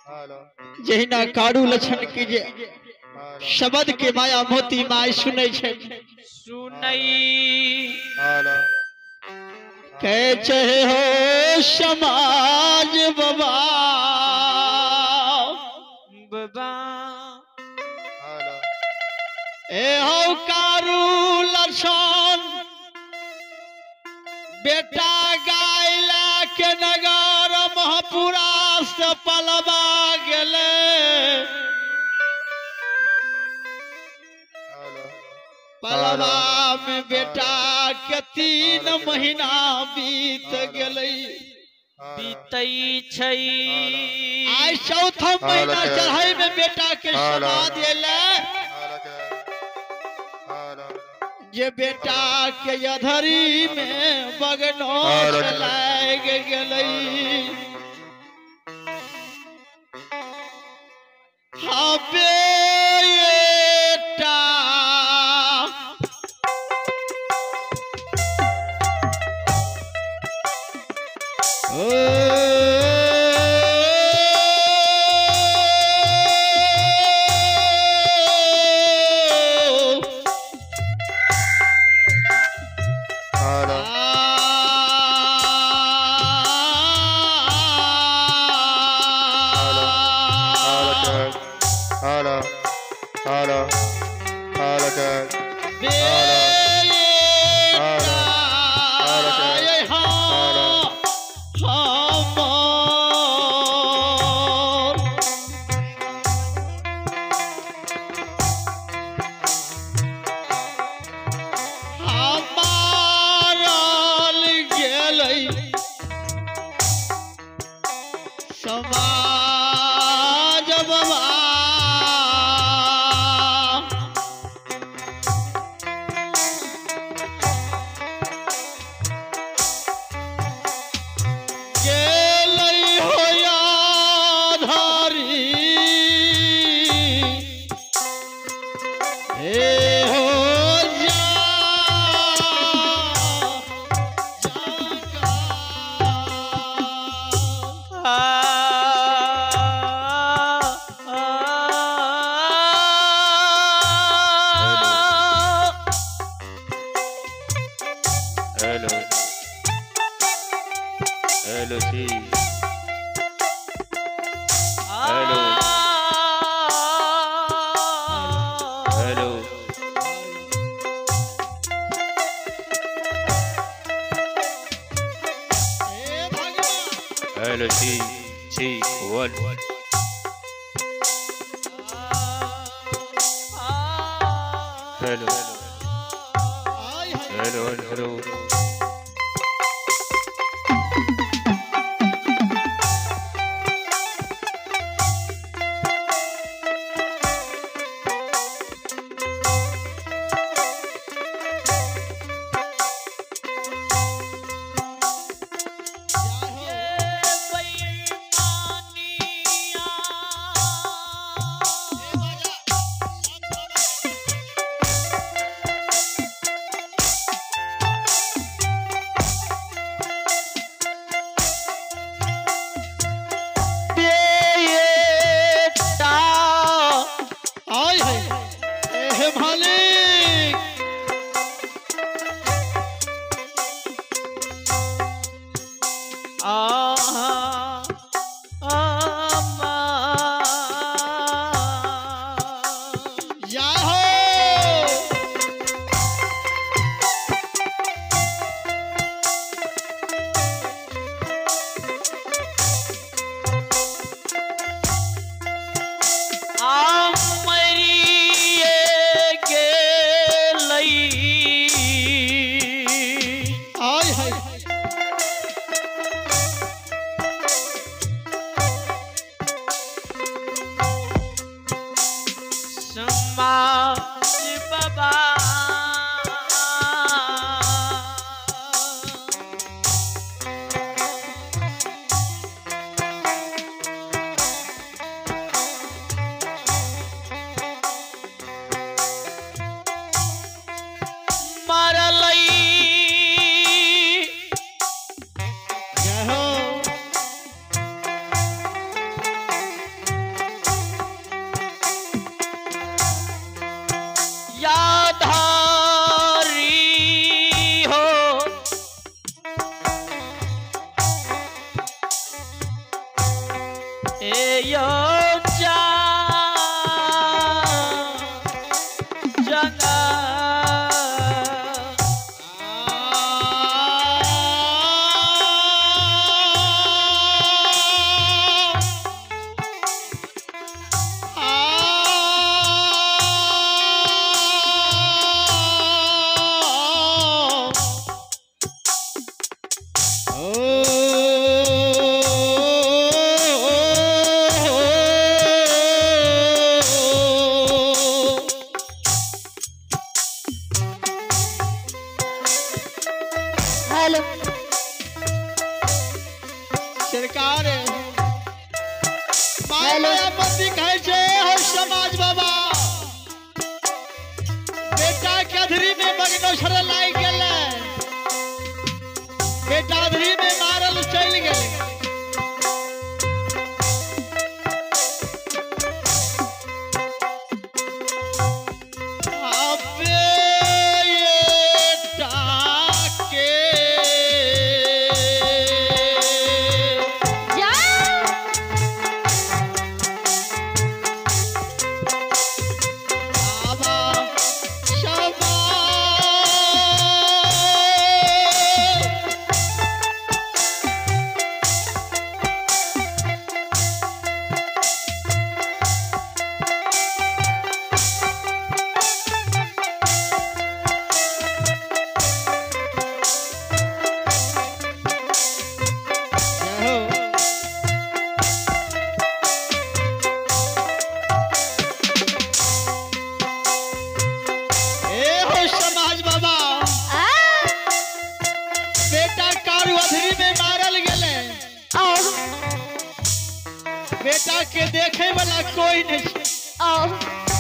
जहिना कारू लक्षण की जे शब्द के माया मोती माय सुनै छै कहे चाहे हो समाज बाबा ए हो कारू लक्षण बेटा गायला के नगर महपुरा से पलवा गेले पलवा में बेटा के 3 महीना बीत गेले बीतई छै आई चौथा महीना चढ़ाई में बेटा के समाध एले जे बेटा के अधरी में बगनो लाग गेले हाँ बेटा समाज बाबा गेलै हो याधारी हे हो हेलो जी हेलो हेलो हेलो जी 1 हेलो हेलो हेलो ए यो जंगा हेलो सरकार मायापति कहै छै हो समाज बाबा बेटा के अधरी में मगनो छड़ लाग गेलै बेटा अधरी में मारल चल गेलै बेटा के देखे वाला कोई नहीं।